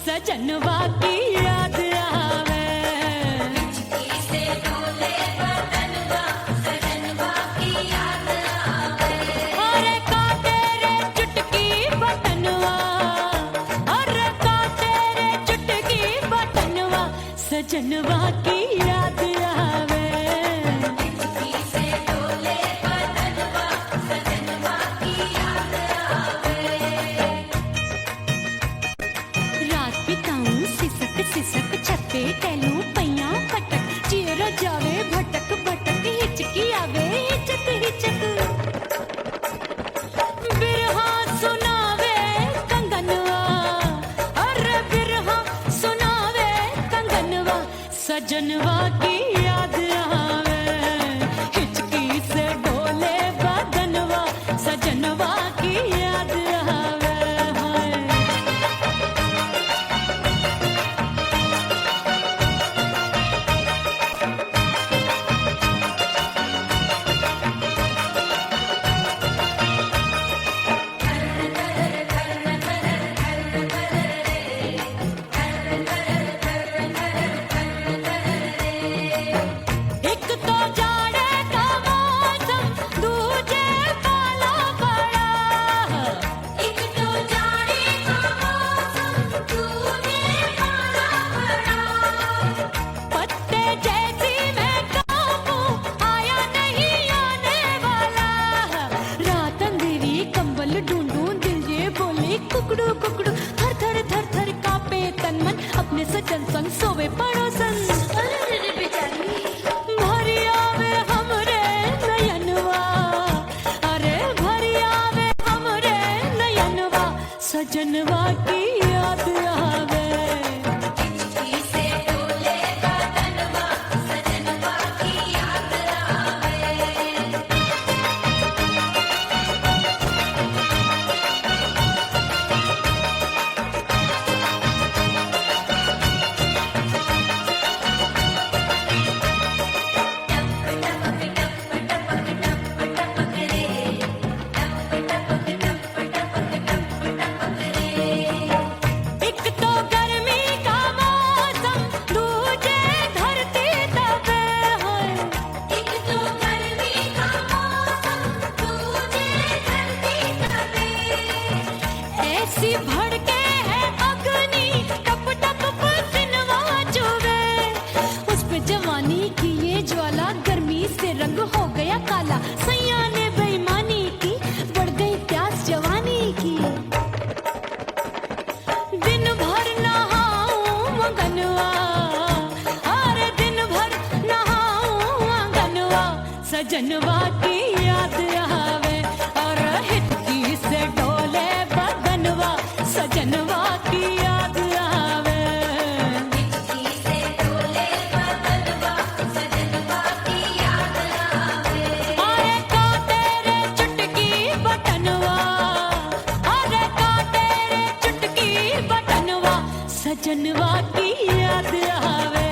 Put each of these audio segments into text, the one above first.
सजनवा की याद आवे, हिचकी से डोले बदनवा, सजनवा की याद आवे। अरे का तेरे चुटकी बटनवा, अरे का तेरे चुटकी बटनवा, सजनवा की याद आवे। हिचकी से डोले बदनवा, सजनवा की याद आवे। रात बिताऊं सिसक सिसक छत पे टहलूं पैया पटक, चेहरा जावे भटक भटक, हिचकी आवे हिचक हिचक। बिरहा सुनावे कंगनवा, अरे बिरहा सुनावे कंगनवा, सजनवा की याद आवे। हिचकी से डोले बदनवा, सजनवा की याद आवे। हाय एक तो जाड़े का मौसम, दूजे पाला पड़ा। एक तो जाड़े का मौसम, दूजे पाला पड़ा। पत्ते जैसी मैं कांपूं, आया नहीं आने वाला। रात अंधेरी कंबल ढूंढूं, दिल ये बोले कुकड़ू कुकड़ू, थर थर थर थर कांपे तन मन, अपने सजन संग सोवे पड़ोसन। अरे बेचारी भरी आवे हमरे नयनवा, अरे भरी आवे हमरे नयनवा, सजनवा की याद आवे। हिचकी से डोले बदनवा, सजनवा की याद आवे। एक तो गर्मी का मौसम, दूजे धरती तपे होए। एक तो गर्मी का मौसम, दूजे धरती तपे। ऐसी भड़के है अग्नि, टप टप पसीनवा चुभे। उस पे जवानी की ये ज्वाला, गर्मी से रंग हो गया काला। सैया ने बेईमानी की, बढ़ गई प्यास जवानी की। दिन भर नहाऊं मंगनवा, अरे दिन भर नहाऊं आंगनवा, सजनवा की याद आवे। और हिचकी से डोले बदनवा, सजनवा की याद आवे। हिचकी से डोले बदनवा, सजनवा की याद आवे। अरे का तेरे चुटकी बटनवा, अरे का तेरे चुटकी बटनवा, सजनवा की याद आवे।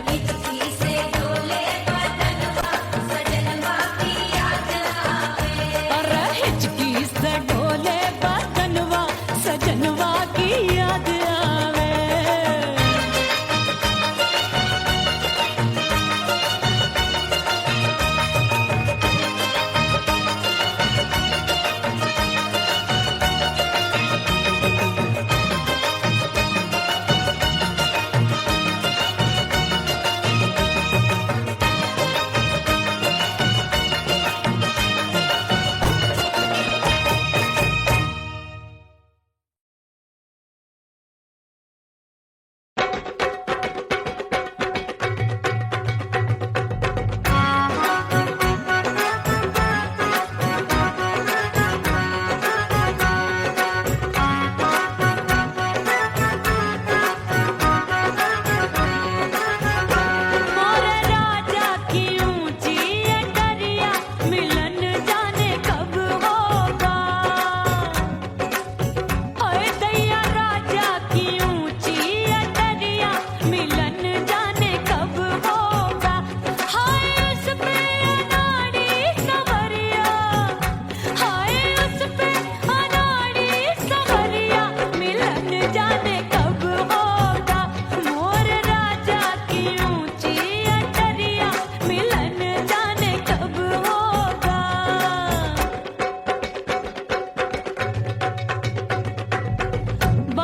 हिचकी से डोले बदनवा, सजनवा की याद आवे। अरे हिचकी से डोले बदनवा, सजनवा की याद आवे।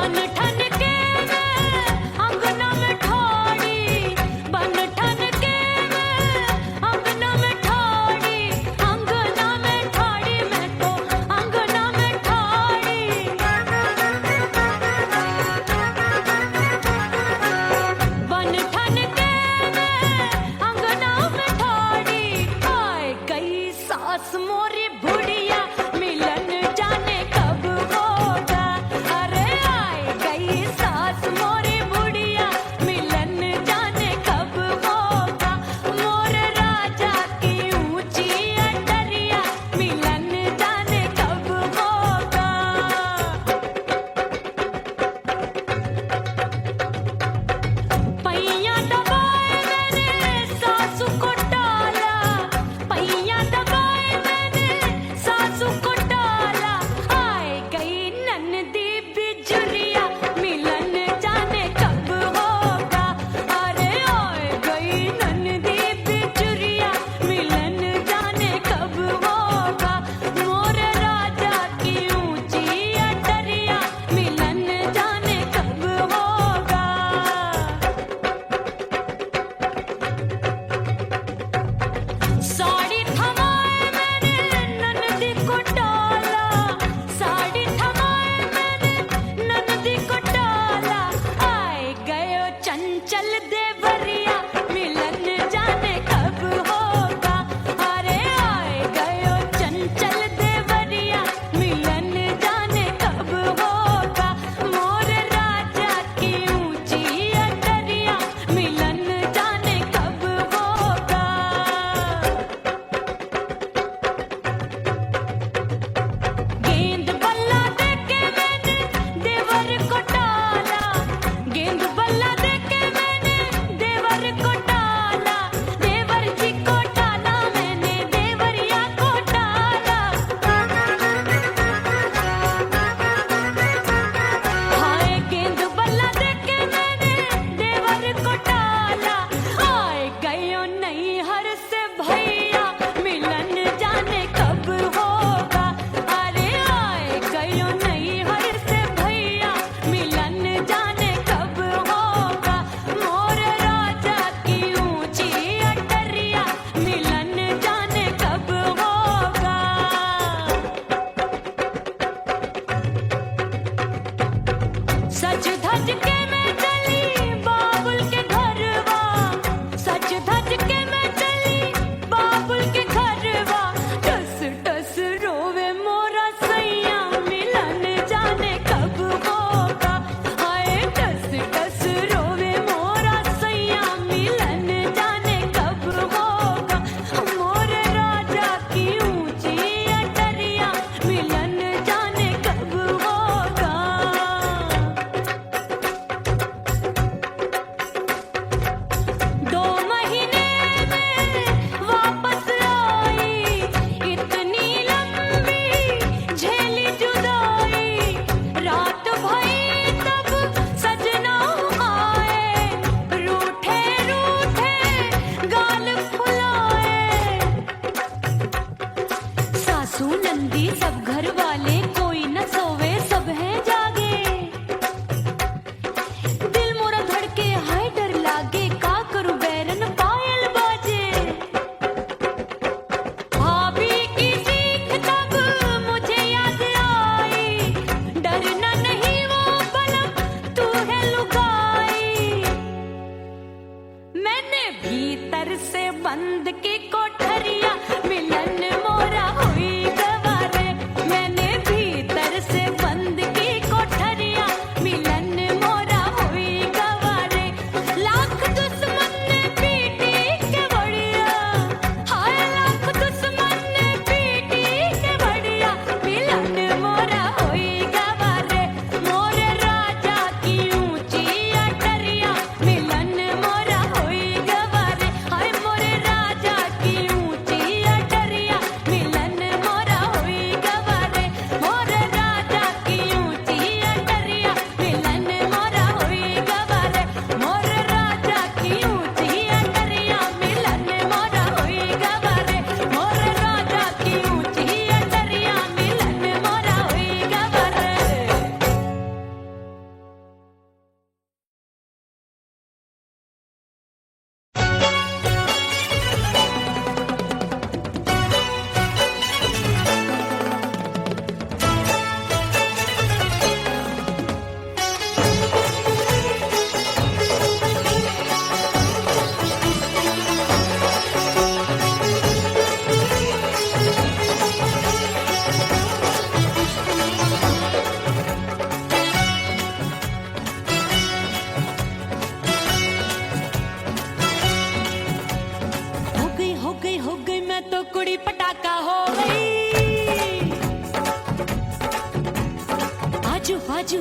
बन ठन के मैं अंगना में ठाड़ी, बन ठन के मैं अंगना में ठाड़ी, अंगना में ठाड़ी, मैं तो अंगना में ठाड़ी। बन ठन के मैं अंगना में ठाड़ी, आए गई सास मोरी बुढ़िया, मिलन जाने कब होगा। अरे आए गई सास मोरी बुढ़िया, मिलन जाने कब होगा। मोर राजा की ऊंची अटरिया, मिलन जाने कब होगा। पैया दबाए मैंने सासू को डाला, पैया दबाए मैंने सासू को डाला, आए गई ननदी बिजुरिया, मिलन जाने कब होगा। अरे आए गई ननदी बिजुरिया, मिलन जाने कब होगा। मोर राजा की ऊंची अटरिया, मिलन जाने कब होगा। साड़ी थमाए मैंने ननदी को डाला, साड़ी थमाए मैंने ननदी को डाला, आए गयो चंचल देवरिया, मिलन जाने कब होगा। अरे आए गयो चंचल देवरिया, मिलन जाने कब होगा। मोर राजा की ऊंची अटरिया, मिलन जाने कब होगा। गेंद बल्ला देके मैंने देवर को डाला, गेंद बल्ला देके मैंने देवर को डाला, देवर जी को डाला मैंने देवरिया को डाला। हाय गेंद बल्ला देके मैंने देवर को डाला, आए गयो नैहर से भैया, मिलन जाने कब होगा। अरे आए गयो नैहर से भैया, मिलन जाने कब होगा। मोर राजा की ऊंची अटरिया, मिलन जाने कब होगा। सज धज के मैं चली बाबुल के घरवा, सज धज के मैं चली बाबुल के घरवा, टस टस रोवे मोरा सैया, मिलन जाने कब होगा। हाय टस टस रोवे मोरा सैया, मिलन जाने कब होगा। मोर राजा की ऊंची अटरिया, मिलन जाने कब होगा।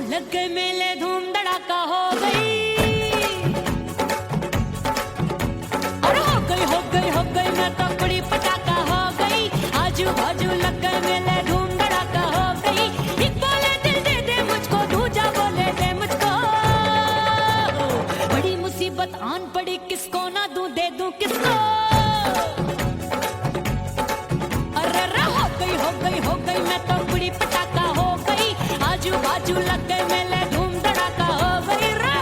लग गए मेले धूम धड़ाका हो गई। और हो गई मैं तो बड़ी पटाखा हो गई। आजू बाजू लग गए मेले धूम धड़ाका हो गई। एक बोले दिल दे दे मुझको, दूजा बोले दे मुझको। बड़ी मुसीबत आन पड़ी, किसको ना दूं दे दूं किसको। हो गई मैं तो बड़ी पटाखा हो गई। आजू बाजू लग गए मेले धूम धड़ाका हो गई रा।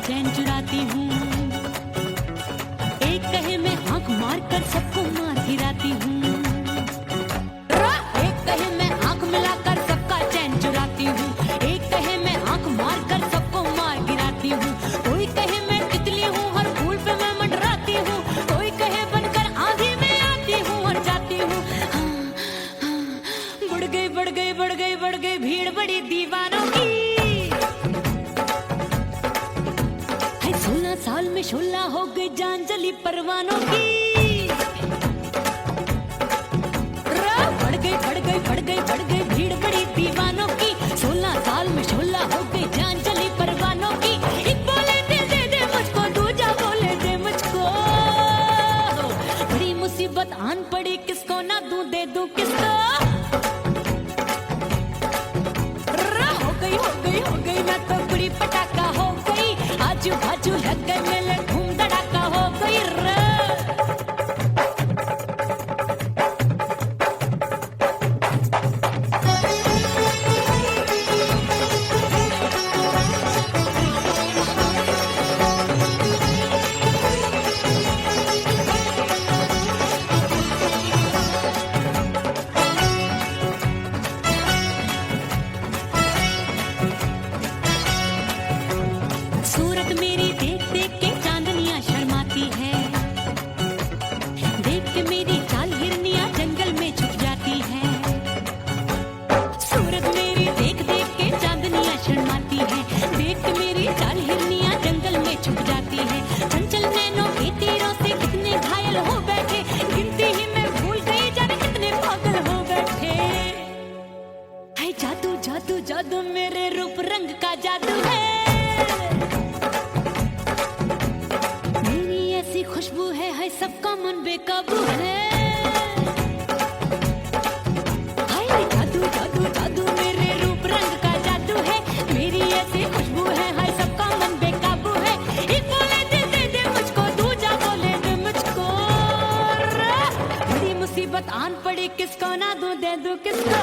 चैन चुराती हूँ, एक कहे मैं आंख मार कर सबको मार गिराती हूँ। एक कहे मैं आंख मिलाकर सबका चैन चुराती हूँ, एक कहे मैं आंख मार कर सबको मार गिराती हूँ। कोई कहे मैं तितली हूँ, हर फूल पे मैं मंडराती हूँ। कोई कहे बनकर आंधी में आती हूँ और जाती हूँ। बढ़ गई भीड़ बड़ी दीवानों की। 16 साल में शोला हो गई जान जली परवानों की। बढ़ गई भीड़ बड़ी दीवानों की। 16 साल में शोला हो गई जान जली परवानों की। एक बोले दिल दे दे मुझको, दूजा बोले दे मुझको। बड़ी मुसीबत आन पड़ी, किसको ना दूं दे दूं किसको। हो गई मैं तो बड़ी पटाखा हो गई। आजू बाजू लग गए मेले धूम धड़ाका हो गई रे। सूरत मेरी देख देख के चांदनियां शर्माती है। देख के मेरी चाल हिरनियां जंगल में छुप जाती है। सूरत मेरी देख देख के चांदनियां शर्माती है। देख के मेरी चाल हिरनियां जंगल में छुप जाती है। चंचल नैनों के तीरों से कितने घायल हो बैठे, गिनती ही मैं भूल गई जाने कितने पागल हो बैठे। है जादू जादू जादू मेरे रूप रंग का जादू है। खुशबू है सबका मन बेकाबू है। हाय जादू जादू जादू मेरे रूप रंग का जादू है। मेरी ऐसी खुशबू है, हाय सबका मन बेकाबू है। एक बोले दे दे मुझको, दूजा बोले दे मुझको। बड़ी मुसीबत आन पड़ी, किसको ना दूं दे दूं किसको।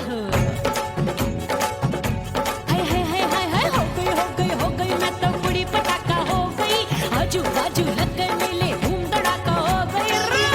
हाय हो गई मैं तो बड़ी पटाखा हो गई। आजू बाजू लग गए मेले धूम धड़ाका हो गई रे।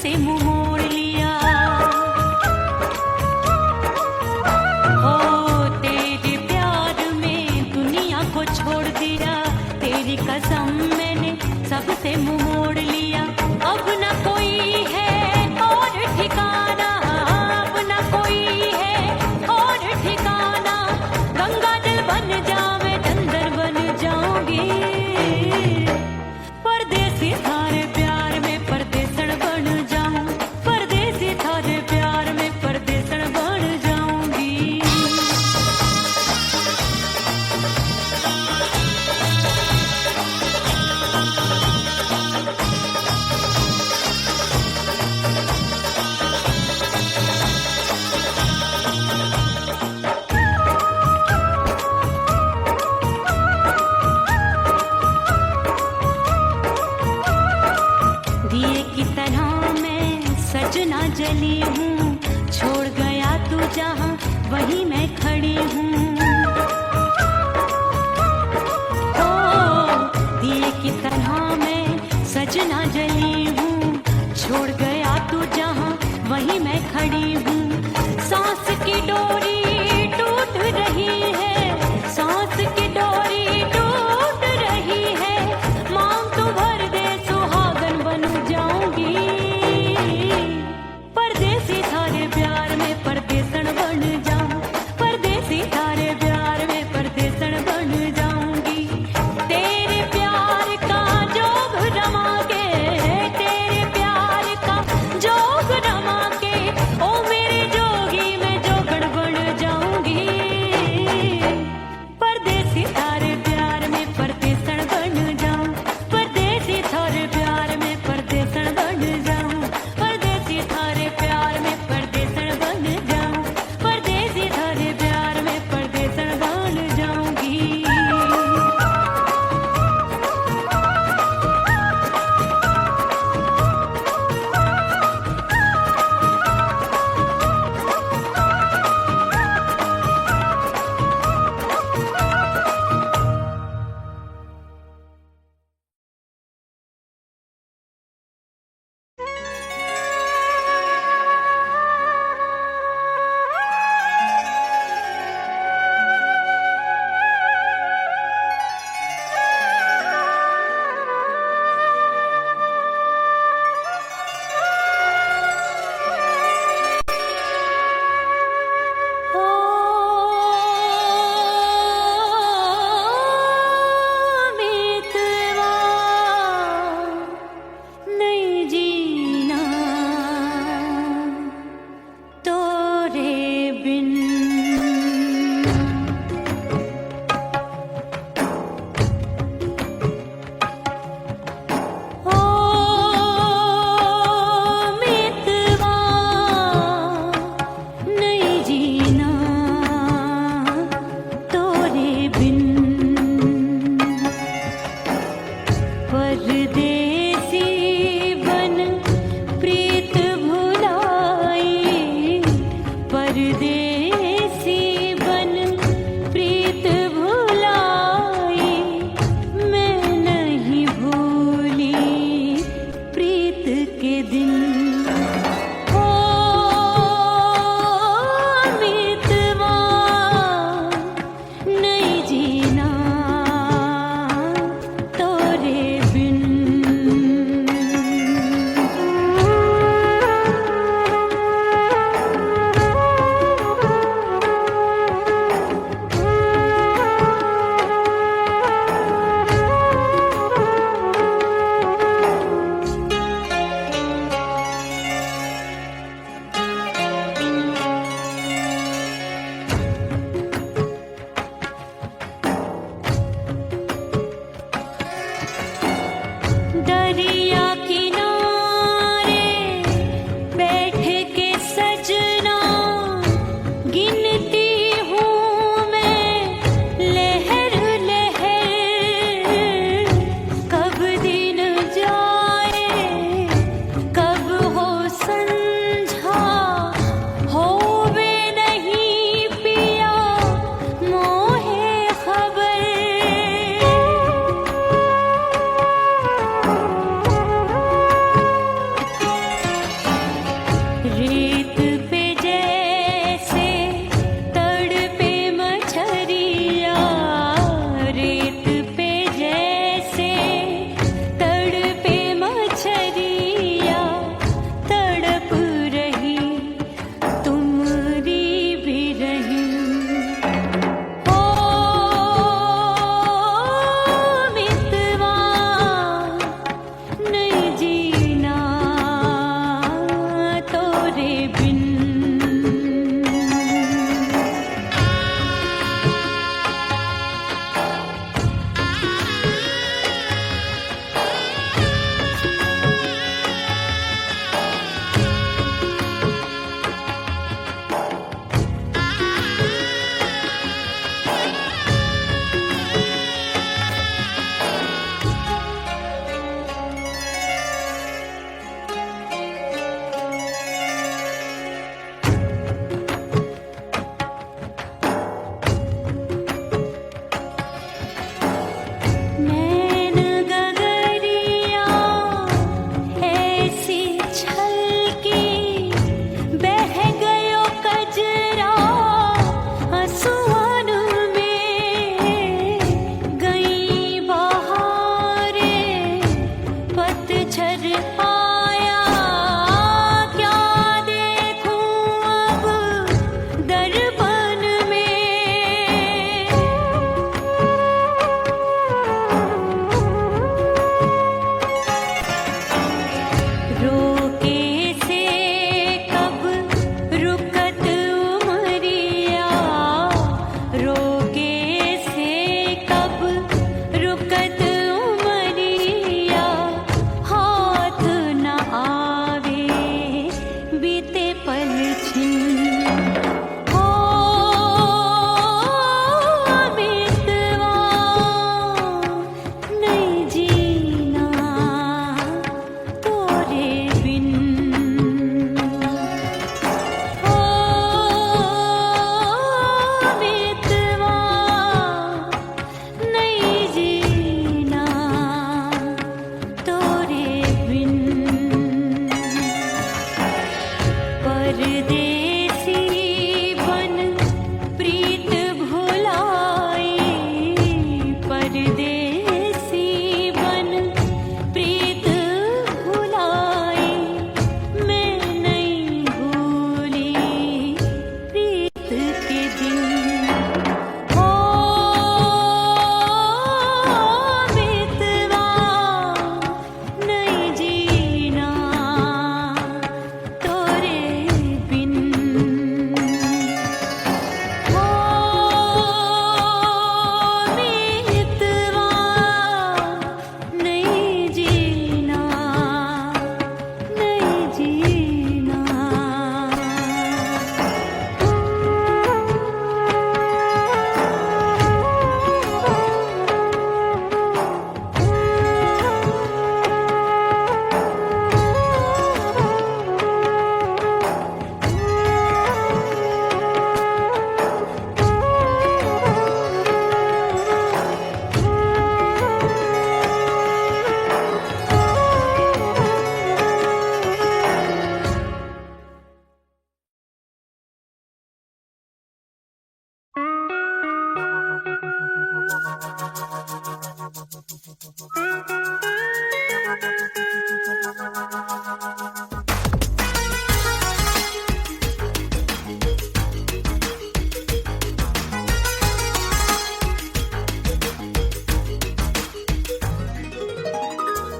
सबसे मुंह मोड़ लिया। हो तेरे प्यार में दुनिया को छोड़ दिया, तेरी कसम मैंने सबसे मुंह मोड़ लिया। अब न कोई है और ठिकाना, अब न कोई है और ठिकाना। गंगा जल बन जावे डंगर बन जाऊंगी, परदेसी थारे प्यार में परदेसण बन जाऊं, परदेसी थारे प्यार में परदेसण बन जाऊंगी। दिए की तरह मैं सजना जली हूँ, छोड़ गया तू जहाँ वहीं मैं खड़ी हूँ। ओ दिए की तरह मैं सजना जली हूँ, छोड़ गया तू जहाँ वहीं मैं खड़ी हूँ। सांस की डोरी टूट रही है, सांस की डोरी टूट रही है। मांग तू भर दे सुहागन बन जाऊंगी, परदेसी थारे प्यार में परदेसण बन जाऊं, परदेसी थारे प्यार में परदेसण बन जाऊंगी। तेरे प्यार का जोग रमा के, तेरे प्यार का जोग रमा के, ओ मेरे जोगी मैं जोगण बन जाऊंगी, परदेसी थारे प्यार में परदेसण बन जाऊं, परदेसी थारे प्यार में परदेसण बन जाऊं, परदेसी थारे प्यार में परदेसण बन जाऊं, परदेसी थारे प्यार में परदेसण बन जाऊंगी।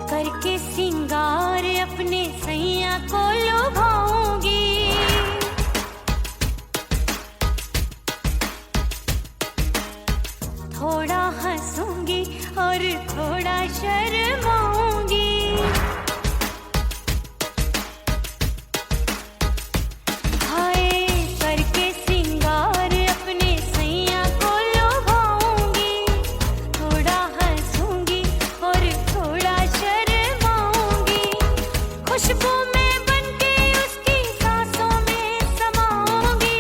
करके सिंगार अपने सैया को लुभाऊंगी, थोड़ा हंसूंगी और थोड़ा शर्माऊंगी। हाय करके सिंगार अपने सैया को लुभाऊंगी, थोड़ा हंसूंगी और थोड़ा शर्माऊंगी। खुशबू में बनके उसकी सांसों में समाऊंगी,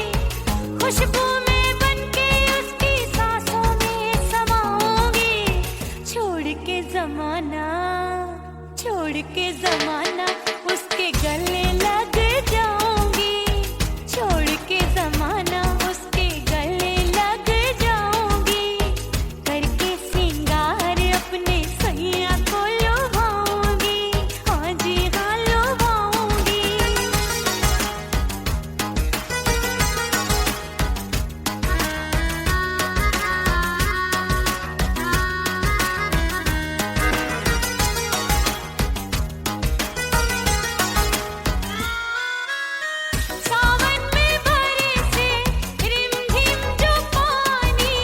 खुशबू में बनके उसकी सांसों में समाऊंगी। छोड़ के जमाना उसके गले लग जाऊंगी, छोड़ के जमाना उसके गले लग जाऊंगी। करके सिंगार अपने सैया को लुभाऊंगी, हाँ जी हाँ लुभाऊंगी। सावन में बरसे रिमझिम जो पानी,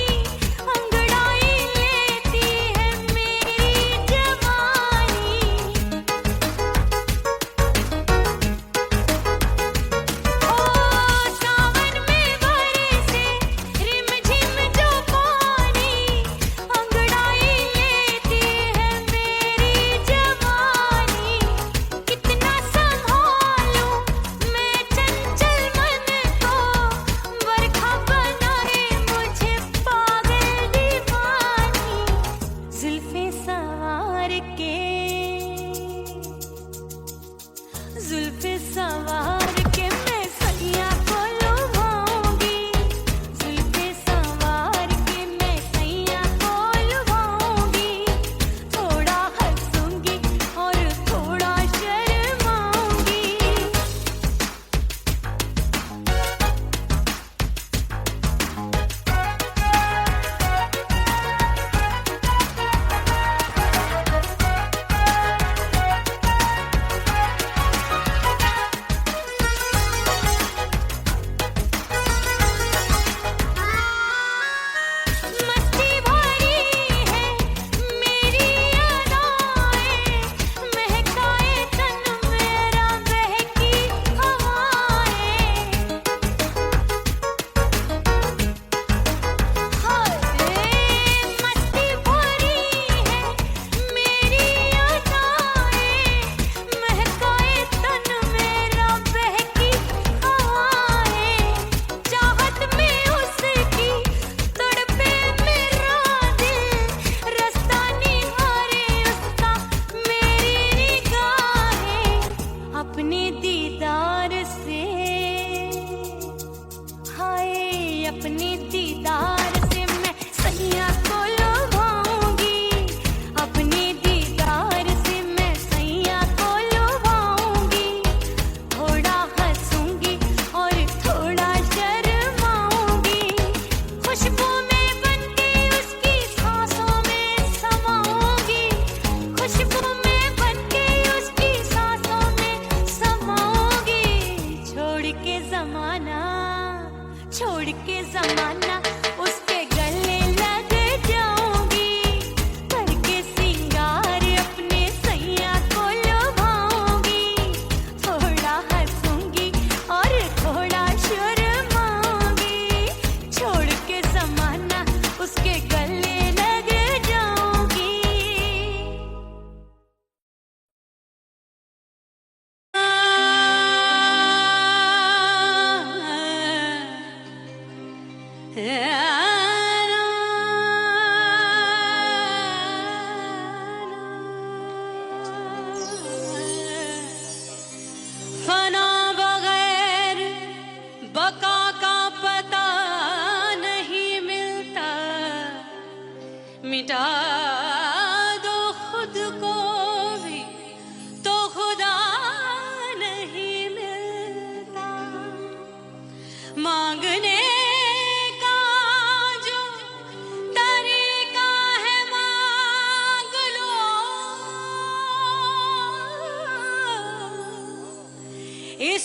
अंगड़ाई लेती है मेरी जवानी। ओ सावन में बरसे रिमझिम जो पानी, अंगड़ाई लेती है मेरी जवानी। कितना संभालूं मैं चंचल मन को, बरखा बनाए मुझे पागल दीवानी। जुल्फे सवार के मैं सैया को लुभाऊंगी, जुल्फे सवार के मैं सैया को लुभाऊंगी। थोड़ा हंसूंगी और थोड़ा शर्माऊंगी। मस्ती भरी है मेरी अदाएं, महकाए तन मेरा बहकी हवाएं। हाय मस्ती भरी है मेरी अदाएं, महकाए तन मेरा बहकी हवाएं। चाहत में उसकी तड़पे मेरा दिल, रास्ता निहारे उसका मेरी निगाहें। अपने दीदार से हाय अपने दीदार से मैं सैया को लुभाऊंगी, अपने दीदार से मैं सैया को लुभाऊंगी। थोड़ा हंसूंगी और थोड़ा शर्माऊंगी। खुशबू में बनके उसकी सांसों में समाऊंगी, खुशबू में बनके उसकी सांसों में समाऊंगी। छोड़ के जमाना उसके गले लग जाऊंगी। करके सिंगार अपने सैया को लुभाऊंगी, थोड़ा हंसूंगी और थोड़ा शर्माऊंगी। छोड़ के जमाना उसके गले लग जाऊंगी। फना बगैर बका का पता नहीं मिलता, मिटा दो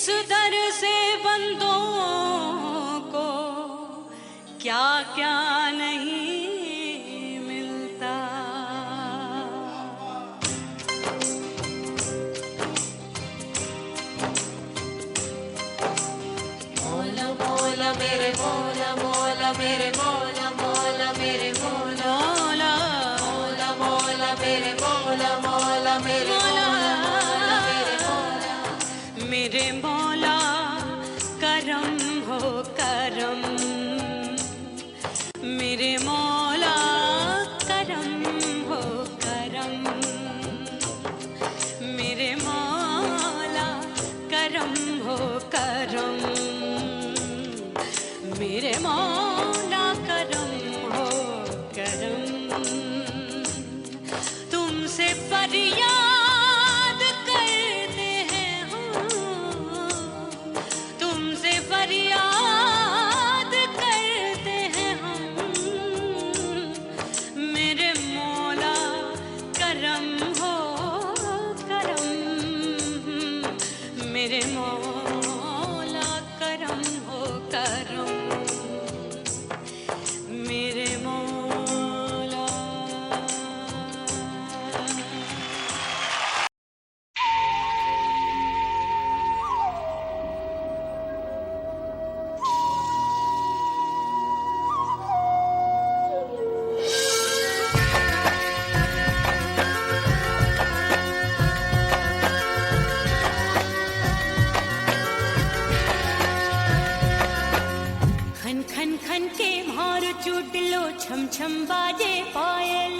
दर से बंदों को क्या क्या नहीं मिलता। मौला मौला मेरे मौला मौला मेरे मौला मौला मेरे मौला मौला मौला मौला मेरे मौला मौला मेरे मौला मौला मेरे मौला मेरे मौला करम हो करम, मेरे मौला करम हो करम, मेरे मौला करम हो करम, मेरे मौला करम हो करम। तुमसे फरियाद करते हैं हम, तुमसे फरियाद करते हैं हम, मेरे मौला करम हो करम, मेरे मौला करम हो करम, मेरे मौला। खन खन खन के मार चुटलो छम छम बाजे पायल,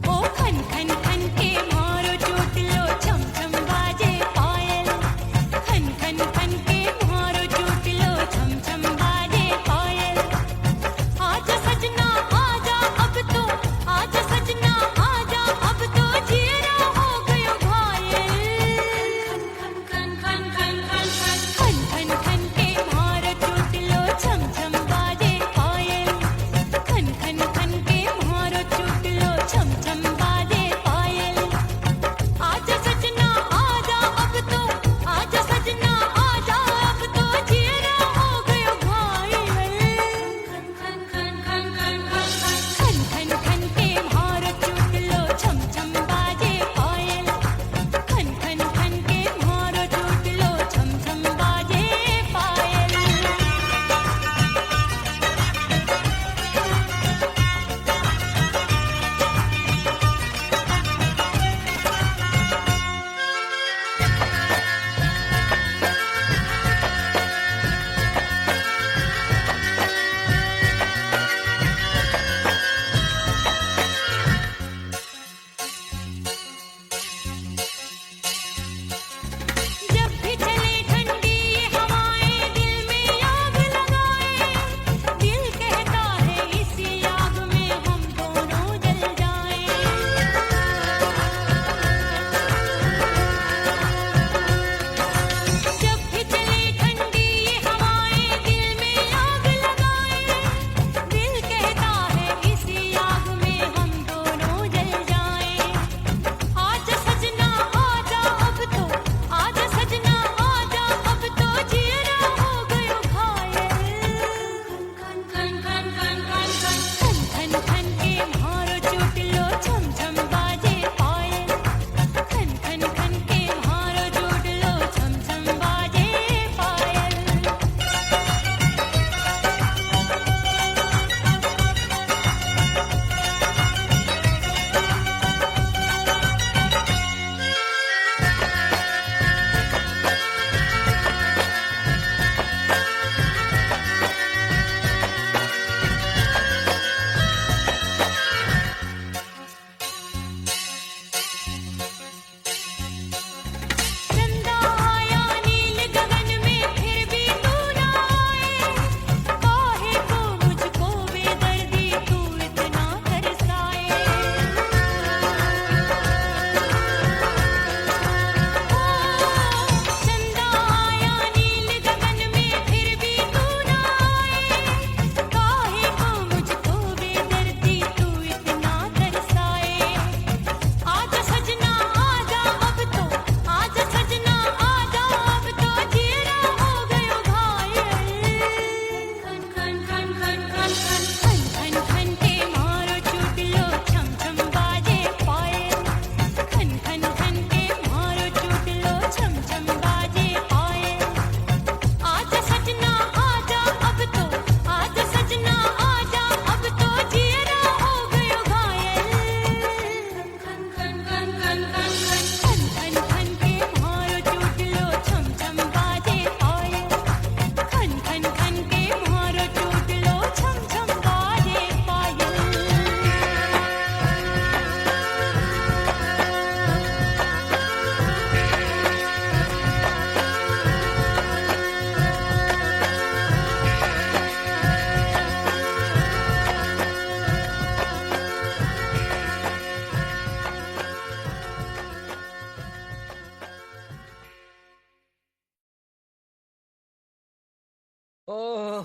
ओ खन खन खन के मार चुटलो छम छम बाजे पायल, खन खन खन के मार चुटलो छम छम बाजे पायल। आजा सजना आजा अब तो, आजा सजना आजा अब तो, जीरा हो गयो घायल। खन खन खन खन खन खन खन खन के मार चुटलो छम छम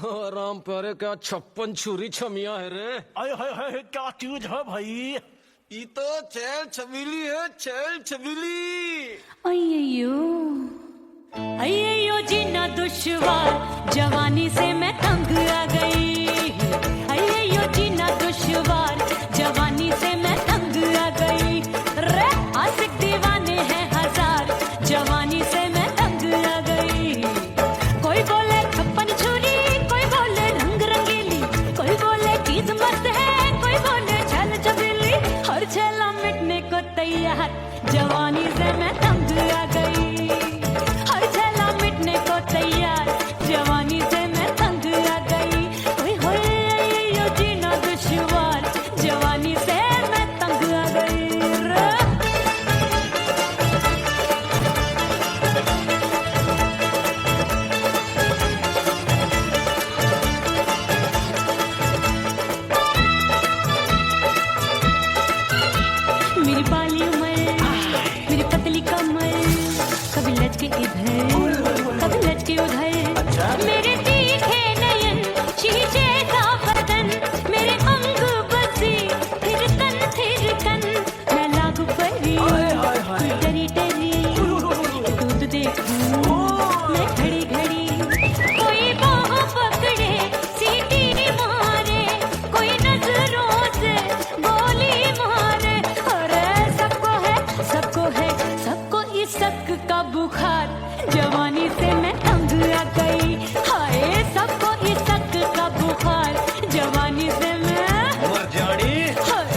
राम प्यारे क्या 56 छुरी छमिया है रे। आय हाय हाय क्या चीज है भाई। ये तो चैल छबीली है, चैल छबीली। अय्यो अय्यो जीना दुश्वार, जवानी से मैं तंग आ गई। अय्यो जीना दुश्वार, जवानी से मैं तंग आ गई। रे आशिक दीवाने हैं हजार, जवानी से मैं तंग आ गई। कोई बोले 56 छुरी, कोई बोले रंग रंगीली, कोई बोले चीज मस्त है, कोई बोले छल छबीली। हर छेला मिटने को तैयार, जवानी से मैं तंग आ गई। हर छेला मिटने को तैयार, जवानी से मैं तंग आ गई। ओए होए यो जीना दुश्वार, जवानी से मैं तंग आ गई रे। मेरी बाली उम्र, मेरी पतली कमर, कभी लचके इधर कभी लचके उधर। मेरे तीखे नयन, शीशे सा बदन, मेरे अंग बसी थिरकन। मैं लागू परी डरी डरी, दूध देखूं मैं घड़ी घड़ी। कोई बाह पकड़े सीटी मारे, कोई नजरों से गोली मारे। अरे सबको इसक का बुखार, जवानी से मैं तंग आ गई। हाय सबको इसक का बुखार, जवानी से मैं मर जानी। हाय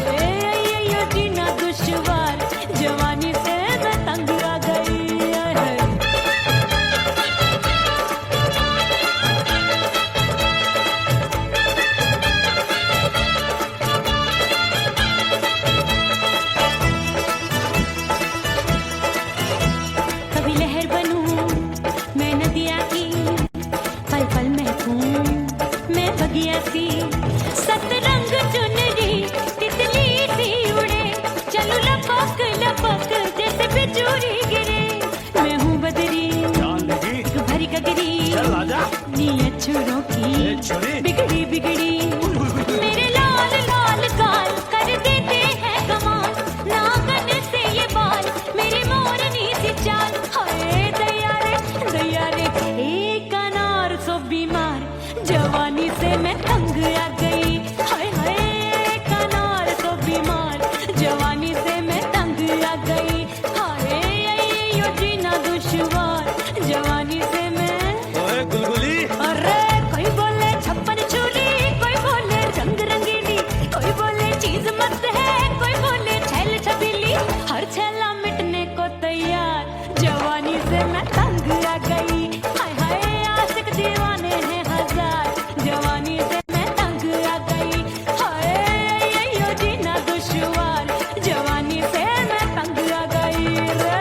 यो जीना दुश्वार, जवानी से मैं तंग आ गई। हाय। कभी लहर बनूं मैं नदिया की, पल पल महकूं मैं बगिया सी। सतरंग चुनरी तितली सी उड़े, चलूं लपक लपक जैसे बिजुरी गिरे। मैं हूँ बदरी जान लगी एक भरी गगरी, चल आजा। नीयत छुरों ए की छुरी। बिगड़ी बिगड़ी। मेरे लाल लाल गाल कर देते हैं कमाल, नागन से ये बाल मेरी मोरनी सी चाल। हाय दया रे एक अनार सो बीमार, जवानी से मैं तंग आ गई। हाय हाय एक अनार सो बीमार, जवानी से मैं तंग आ गई। हाय यो जीना दुश्वार, जवानी से मैं। ओए गुलगुली। अरे कोई बोले 56 छुरी, कोई बोले रंग रंगीली, कोई बोले चीज मस्त है, कोई बोले छैल छबीली। हर छेला मिटने को तैयार, जवानी से मैं तंग आ गई। हाय हाय आशिक दीवाने हैं हजार, जवानी से मैं तंग आ गई। हाय यो जीना दुश्वार, जवानी से मैं तंग आ गई रे।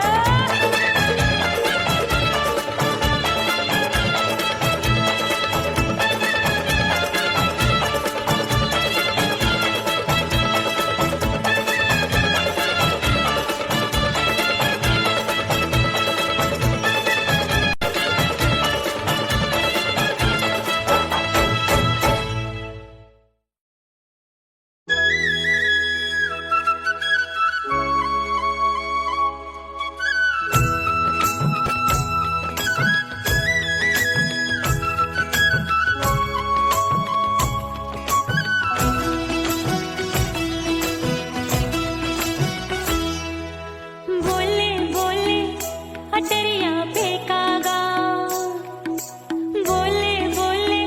बोले बोले अटरिया पे कागा, बोले बोले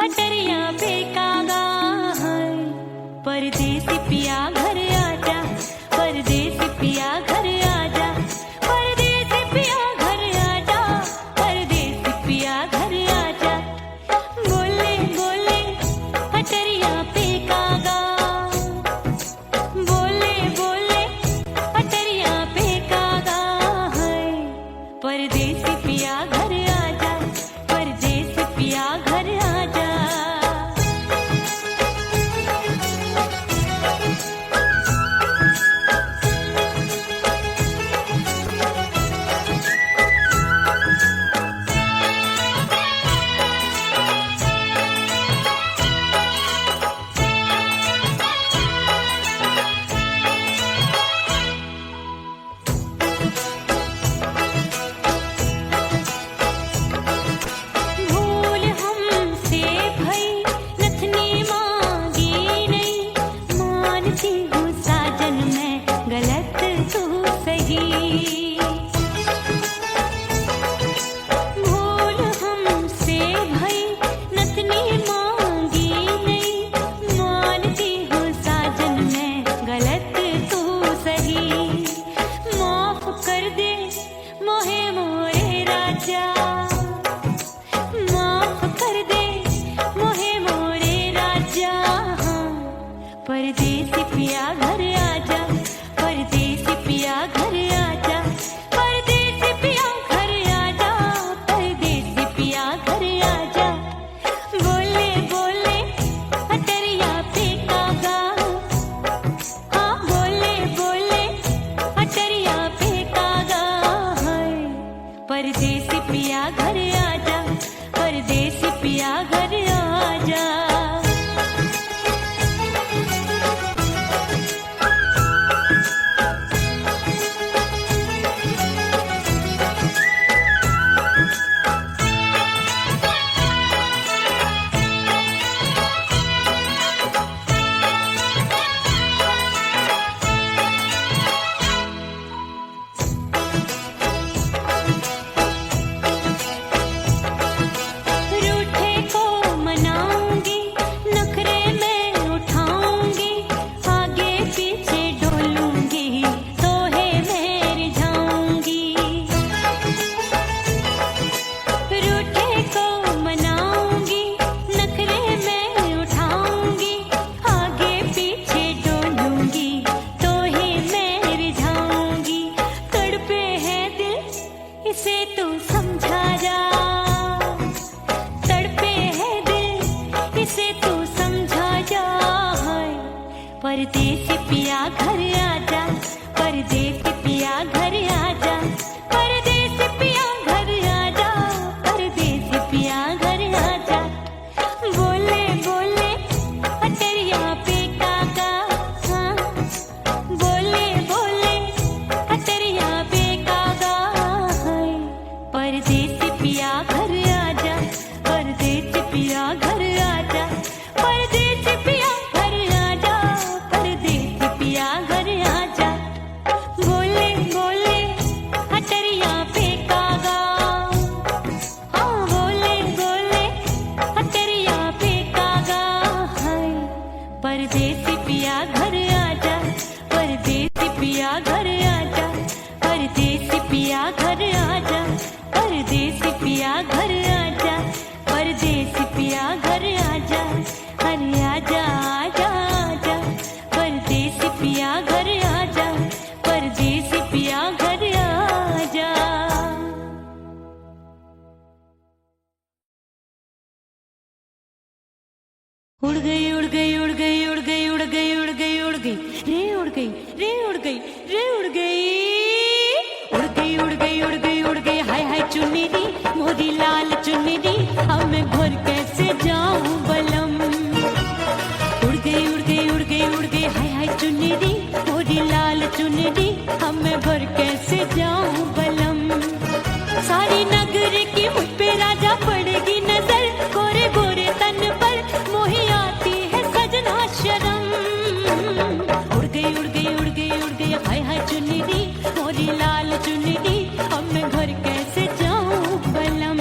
अटरिया पे कागा। हाय परदेसी पिया घर आजा, परदेसी पिया घर आजा, परदेसी पिया घर आजा, परदेसी पिया घर आजा। बोले बोले अटरिया पे कागा, बोले बोले अटरिया पे कागा। है परदेसी पिया घर आजा, परदेसी पिया घर आजा। परदेसी पिया घर आजा, परदेसी पिया घर आजा, परदेसी पिया घर आजा, परदेसी पिया घर आजा। बोले बोले अटरिया पे कागा, हाँ बोले बोले अटरिया पे कागा है। परदेसी पिया घर आजा, परदेसी पिया घर आजा। रूठे को मनाऊंगी, नखरे में उठाऊंगी, आगे पीछे डोलूंगी, तोहे में रिझाऊंगी। रूठे को मनाऊंगी, नखरे में उठाऊंगी, आगे पीछे डोलूंगी, तोहे में रिझाऊंगी। तड़पे है दिल इसे तू समझा जा, तड़पे है दिल इसे तू समझा जा। परदेसी पिया घर आजा, परदेसी पिया घर आजा, परदेसी पिया घर आजा, परदेसी पिया घर आजा। बोले बोले अटरिया पे कागा, हाँ बोले बोले अटरिया पे कागा है। परदेसी पिया घर आजा, परदेसी पिया घर आजा, परदेसी पिया घर आजा, परदेसी पिया घर आजा। बोले बोले अटरिया पे कागा, हाँ बोले बोले अटरिया पे कागा है। परदेसी पिया घर आजा, परदेसी पिया घर आजा, परदेसी पिया घर आजा, परदेसी पिया घर आजा, परदेसी पिया घर आजा। अरे आजा आजा आजा, परदेसी पिया घर आजा, परदेसी पिया घर आजा। उड़ गई उड़ गई उड़ गई उड़ गई उड़ गई उड़ गई उड़ गई रे उड़ गई रे उड़ गई रे उड़ गई उड़ गई उड़ गई उड़ गई उड़ गई। हाय हाय चुन्नी दी मोरी लाल चुन्नी दी, अब मैं घर कैसे जाऊं बलम। उड़ गई उड़ गई उड़ गई उड़ गई हाय हाय चुन्नी दी मोरी लाल चुन्नी दी, अब मैं घर कैसे जाऊं बलम। सारी नगर की मुझ पे राजा पड़ेगी नजर, गोरे गोरे तन पर मोही आती है सजना शर्म। उड़ गई उड़ गई उड़ गई उड़ गई हाय हाय चुन्नी दी मोरी लाल चुन्नी दी, अब मैं घर कैसे जाऊं बलम।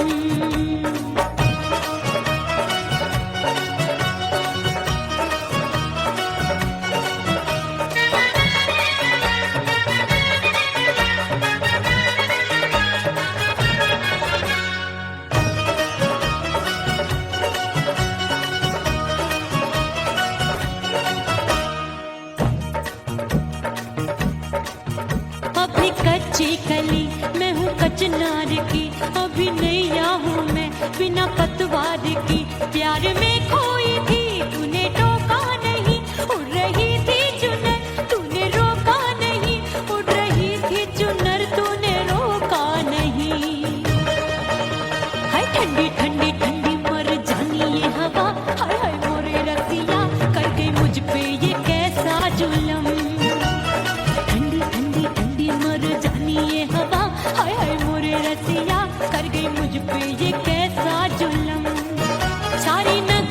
अभी कच्ची कली मैं हूँ कचनार की, अभी नैया हूँ मैं बिना पतवार की। प्यार में खोई थी तूने टोका नहीं, उड़ रही थी चुनर तूने रोका नहीं, उड़ रही थी चुनर तूने रोका नहीं। हाय ठंडी ठंडी ठंडी मर जानी ये हवा, हाय हाय मोरे रसिया कर गई मुझ पे ये कैसा जुलम। ठंडी ठंडी ठंडी मर जानी ये हवा, हाय हाय मोरे रसिया कर गई मुझ पे ये कैसा जुलम। सारी नगर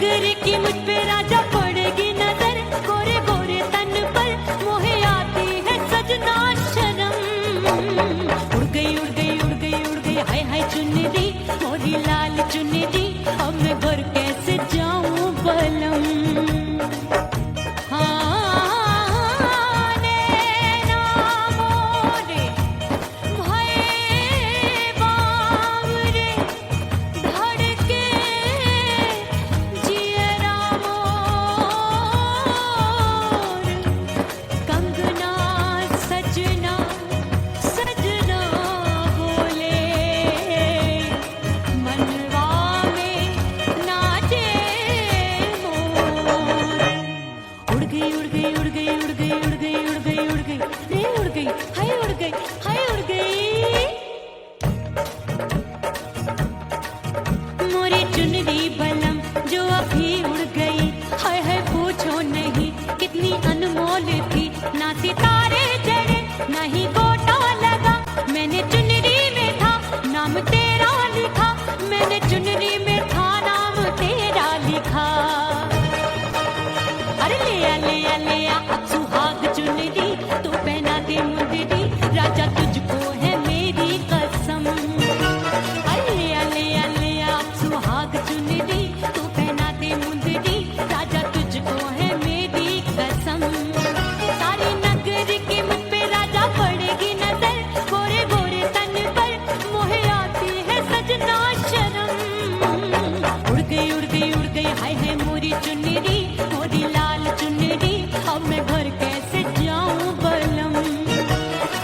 है मोरी चुनरी, मोरी लाल चुनरी, अब मैं घर कैसे जाऊं बलम।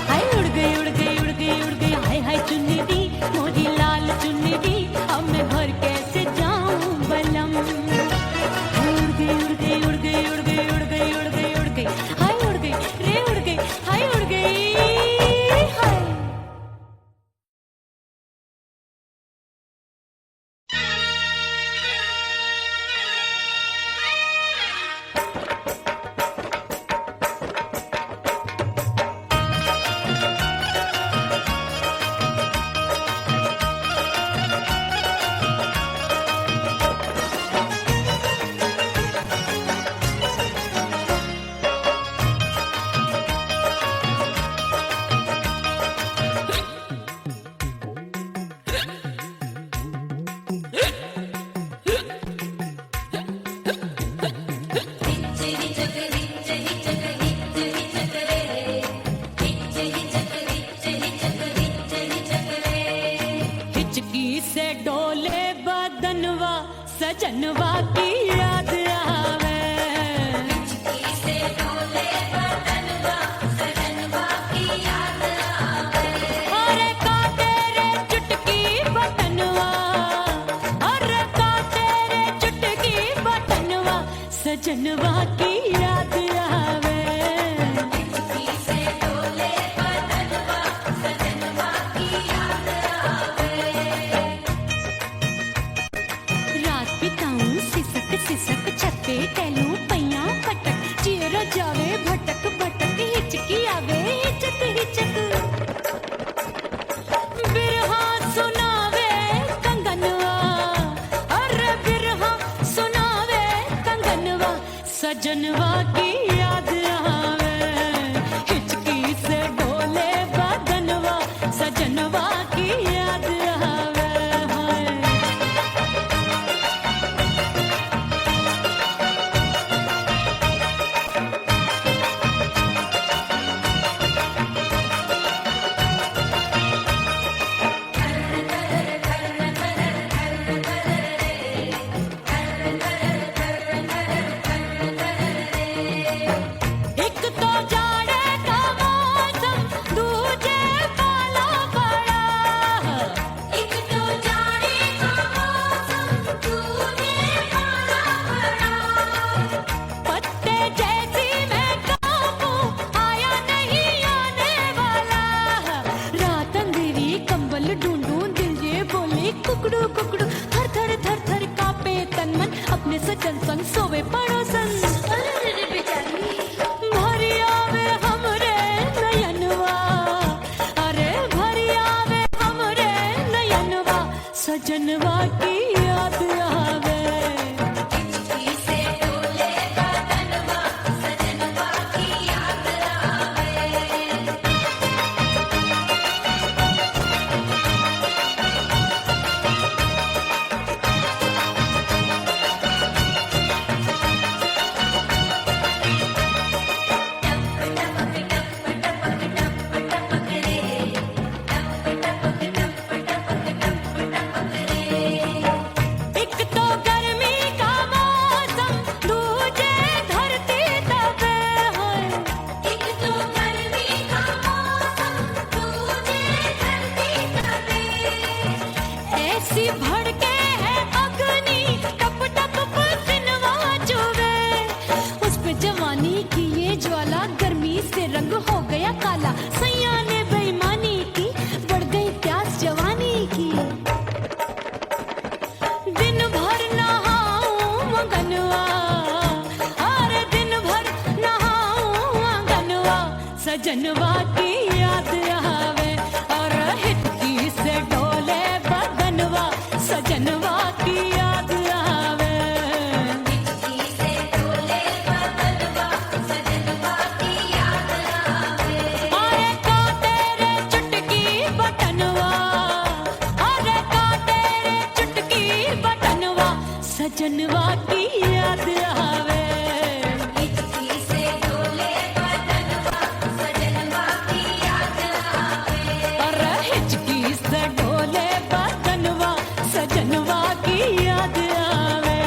हाय उड़ गई उड़ गई उड़ गई उड़ गई, हाय हाय चुनरी, मोरी लाल चुनरी, अब मैं घर कैसे जाऊं बलम। उड़ गई उड़ गई उड़ गई उड़ गई उड़ गई उड़ गई उड़ गई, हाय उड़ गई रे उड़ गई, हाय उड़ गई हाय। हिचकी से डोले बदनवा, सजनवा की याद आवे। हिचकी से डोले बदनवा, सजनवा की याद आवे। अरे का तेरे चुटकी बटनवा, अरे का तेरे चुटकी बटनवा, सजनवा की याद आवे। हिचकी से डोले बदनवा, सजनवा की याद आवे। रात बिताऊं सिसक सिसक, छत पे टहलूं पैया पटक, चियर जावे भटक भटक, हिचकी आवे हिचक हिचक। बिरहा सुनावे कंगनवा, अरे बिरहा सुनावे कंगनवा, सजनवा की याद आवे। हिचकी से डोले बदनवा, सजनवा की याद आवे। हाय एक तो जाड़े का मौसम, दूजे पाला पड़ा। एक तो जाड़े का मौसम, दूजे पाला पड़ा। पत्ते जैसी मैं कांपूं, आया नहीं आने वाला। रात अंधेरी कंबल ढूंढूं, दिल ये बोले कुकड़ू कुकड़ू, थर थर थर थर कांपे तन मन, अपने सजन संग सोवे पड़ोसन। भरी आवे हमरे नयनवा, अरे भरी आवे हमरे नयनवा, सजनवा की याद आवे। हिचकी से डोले बदनवा, सजनवा की याद आवे। एक तो गर्मी का मौसम, दूजे धरती तपे है। एक तो गर्मी का मौसम, दूजे धरती तपे। ऐसी भड़के है अग्नि, टप टप पसीनवा चुभे। उस पे जवानी की ये ज्वाला, गर्मी से रंग हो गया काला। सैया ने बेईमानी की, बढ़ गई प्यास जवानी की। दिन भर नहाऊं मगनवा, अरे दिन भर नहाऊं मगनवा, सजनवा की याद आवे। और हिचकी से डोले बदनवा, सजनवा की याद आवे। हिचकी से डोले बदनवा, सजनवा की याद आवे। अरे का तेरे चुटकी बटनवा, अरे का तेरे चुटकी बटनवा, सजनवा की याद आवे। हिचकी से डोले बदनवा, सजनवा की याद आवे। अरे हिचकी से डोले बदनवा, सजनवा की याद आवे।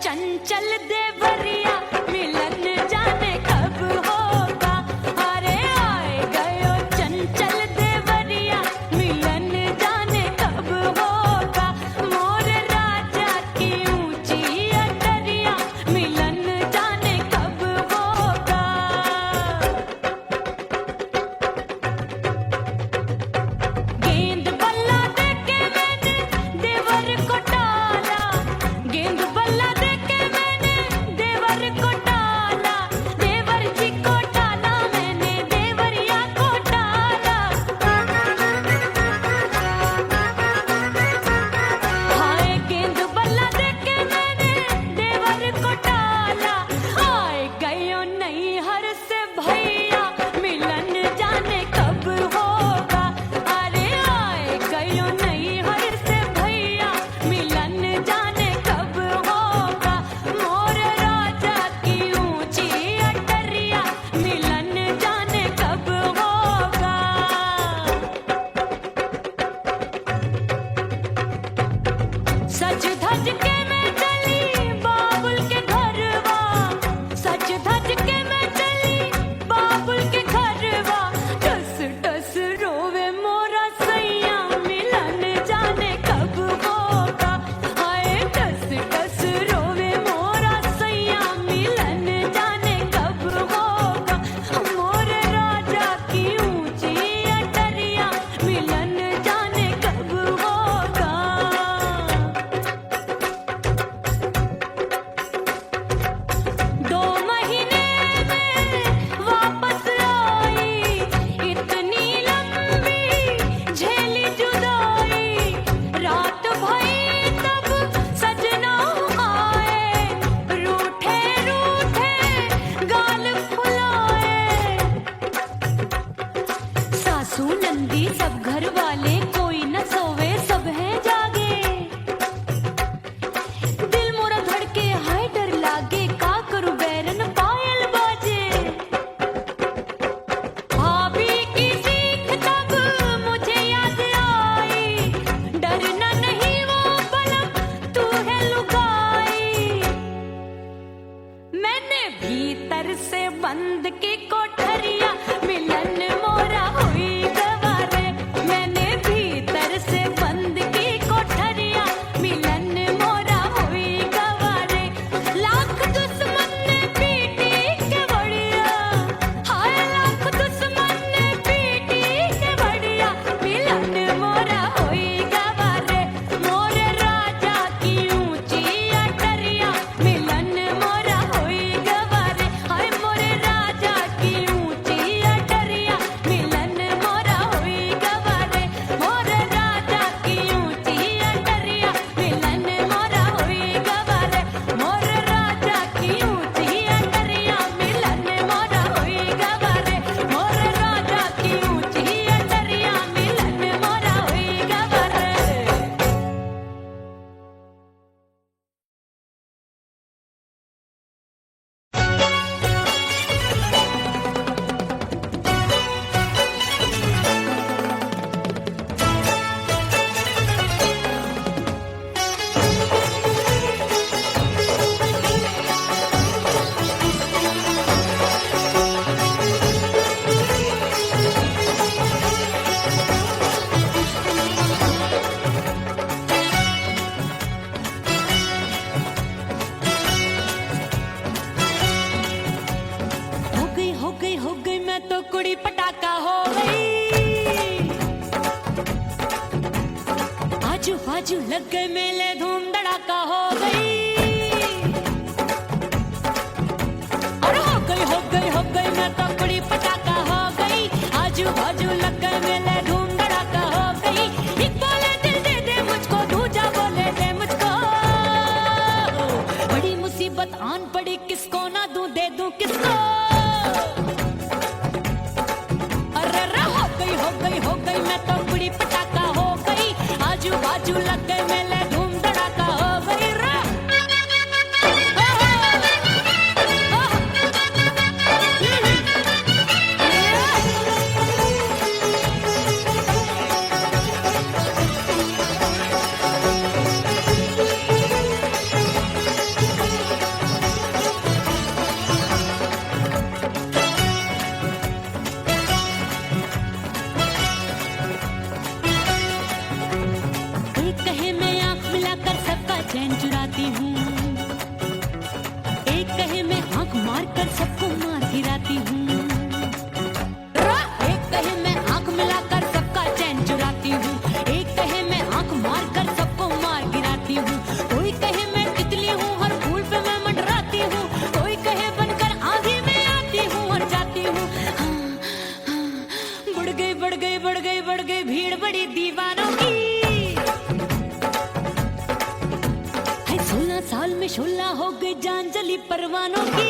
चंचल देवरिया मिलन जाने कब होगा। अरे आए गयो चंचल देवरिया मिलन जाने कब होगा। मोर राजा की ऊंची अटरिया मिलन जाने कब होगा। गेंद बल्ला देके मैंने देवर को टाला, गेंद बल्ला देके मैंने देवर को टाला, देवर जी को टाला मैंने देवरिया को टाला। हाय गेंद बल्ला देके मैंने देवर को टाला। आए गयो नहीं हर से भैया मिलन जाने कब होगा। अरे आए गयो नहीं हर से भैया मिलन जाने कब होगा। मोर राजा की ऊंची अटरिया मिलन जाने कब होगा। सज धज के मैं चली बाबुल के घरवा, सज धज के मैं चली बाबुल के घरवा। टस टस रोवे मोरा सैया मिलन जाने कब होगा। हाय टस टस रोवे मोरा सैया मिलन जाने कब होगा। मोर राजा की ऊंची अटरिया मिलन जाने कब होगा। 2 महीने में वापस आई, इतनी लंबी झेली जुदाई। रात भई तब सजना आए, रूठे रूठे गाल फुलाए। सासू नंदी सब घर वाले कोई न सोवे सब हैं जागे। दिल मोरा धड़के हाय डर लागे, का करूं बैरन पायल बाजे। भाभी की सीख तब मुझे याद आई, डरना नहीं वो बलम तू है लुगाई। मैंने भीतर से बंद की कोठरिया मिलन मोरा हुई गवारे। मैंने भीतर से बंद की कोठरिया मिलन मोरा हुई गवारे। लाख दुश्मन ने पीटी के बढ़िया, हाय लाख दुश्मन ने पीटी के बढ़िया मिलन मोरा हुई गवारे। मोर राजा की ऊंची अटरिया मिलन मोरा हुई गवारे। हाय मोर राजा की ऊंची अटरिया मिलन मोरा हुई गवारे। मोर राजा की ऊंची अटरिया मिलन मोरा हुई गवारे। मोर राजा की ऊंची अटरिया मिलन मोरा हुई गवारे। मोर राजा की ऊंची अटरिया मिलन मोरा हुई गवारे। हो गई मैं तो कुड़ी पटाखा हो गई। आजू बाजू लग गए मेले धूम धड़ाका हो गई। और हो गई मैं तो कुड़ी पटाखा हो गई। आजू बाजू लग गए मेले धूम धड़ाका हो गई। एक बोले दिल दे दे मुझको, दूजा बोले दे मुझको। बड़ी मुसीबत आन पड़ी, किसको ना दूं दे दूं किसको। हो गई मैं तो कुड़ी पटाखा हो गई। आजू बाजू लग गए मेले धूम धड़ाका हो गई। कहे मैं आंख मार कर सबको मार गिराती हूँ, एक कहे मैं आंख मिलाकर सबका चैन चुराती हूँ, एक कहे मैं आंख मार कर सबको मार गिराती हूँ, कोई कहे मैं तितली हूँ हर फूल पे मैं मंडराती हूँ, कोई कहे बनकर आंधी में आती हूँ और जाती हूँ। हाँ, हाँ, बढ़ गई बढ़ गई बढ़ गई बढ़ गई भीड़ बड़ी दीवानों की। 16 साल में शोला हो गई जान जली परवानों की।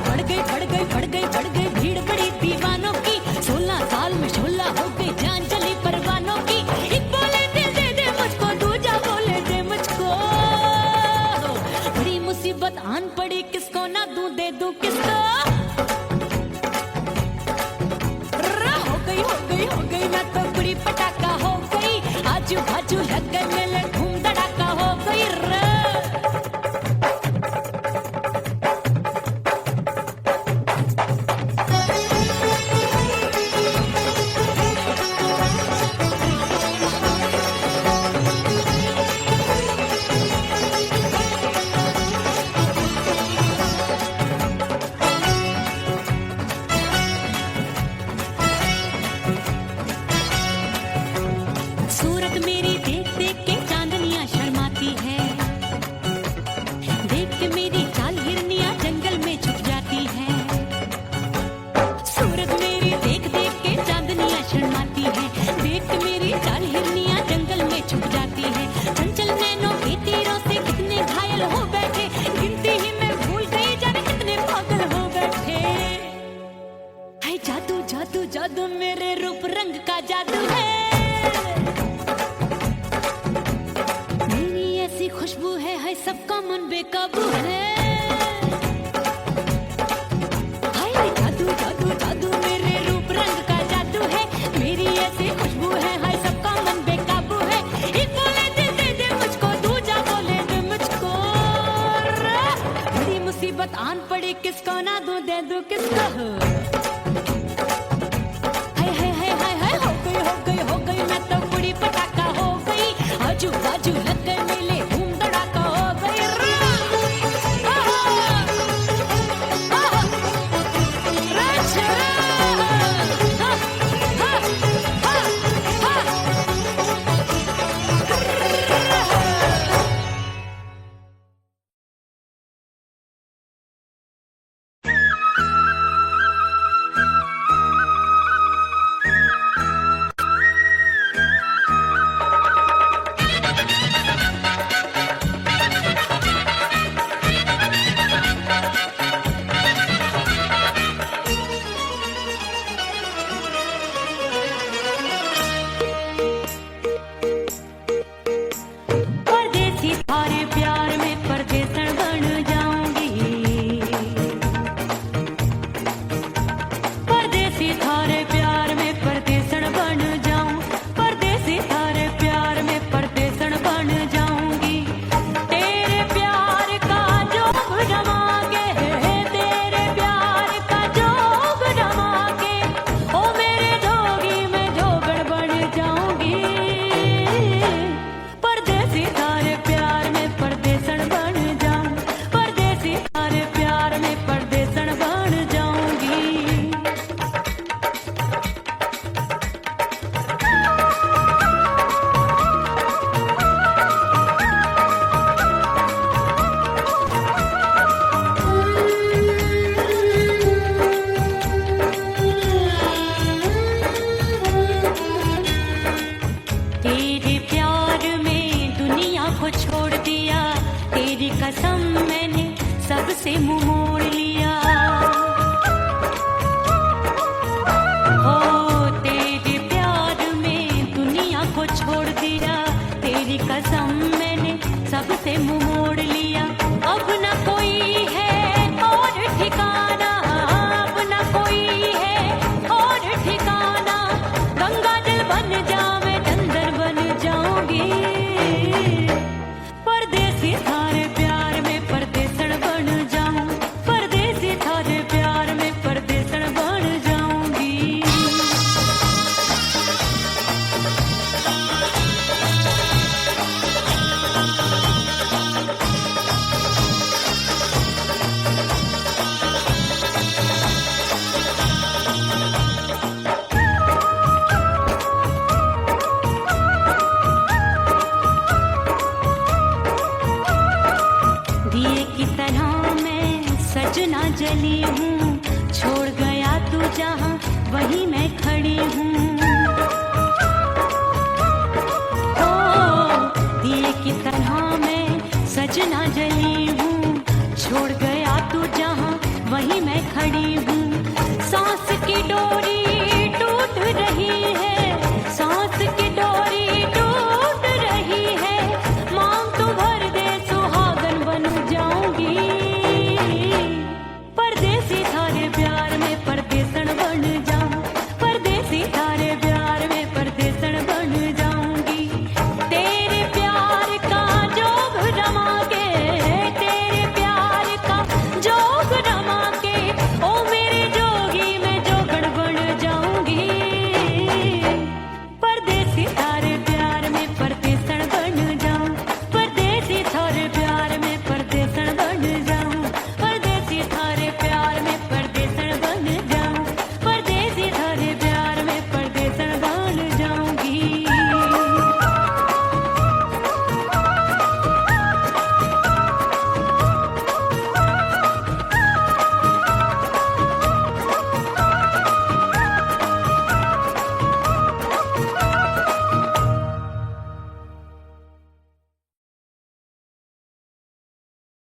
बढ़ गई बढ़ गई बढ़ गई बढ़ गई भीड़ बड़ी दीवानों की। 16 साल में शोला हो गई जान जली परवानों की। एक बोले दिल दे दे मुझको, दूजा बोले दे मुझको। बड़ी मुसीबत आन पड़ी किसको ना दूं दे दूं किसको। हो गई मैं तो बुरी पटाखा हो गई। आजू बाजू लग गए मेले धूम धड़ाका हो गई रे। सूरत मेरी देख देख के चांदनियां शर्माती है, देख के मेरी चाल हिरनियां जंगल में छुप जाती है। सूरत मेरी देख देख के चांदनियां शर्माती है, देख के मेरी चाल हिरनियां जंगल में छुप जाती है। चंचल नैनों के तीरों से कितने घायल हो बैठे, गिनती ही मैं भूल गई जाने कितने पागल हो बैठे। हाय जादू जादू जादू मेरे रूप रंग का जादू है। खुशबू है हाय सबका मन बेकाबू है। हाय जादू जादू जादू मेरे रूप रंग का जादू है। मेरी ऐसी खुशबू है हाय सबका मन बेकाबू है। एक बोले दिल दे दे मुझको, दूजा बोले दे मुझको। बड़ी मुसीबत आन पड़ी किसको ना दूं दे दूं किसको। हाय हाय हाय हाय हाय हो गई मैं तो बुरी पटाखा हो गई। आजू बाजू लग गए मेले धूम धड़ाका हो गई रे। से मुंह मोड़ लिया। हो तेरे प्यार में दुनिया को छोड़ दिया, तेरी कसम मैंने सबसे मुंह मोड़ लिया। अब न कोई है और ठिकाना, अब न कोई है और ठिकाना। गंगा जल बन जावे चंदन बन जाऊंगी, परदेसी थारे प्यार में परदेसण बन जाऊं, परदेसी थारे प्यार में परदेसण बन जाऊंगी। जली हूँ, छोड़ गया तू जहाँ वहीं मैं खड़ी हूँ। ओ दिए की तरह मैं सजना जली हूँ, छोड़ गया तू जहाँ वहीं मैं खड़ी हूँ। सांस की डोरी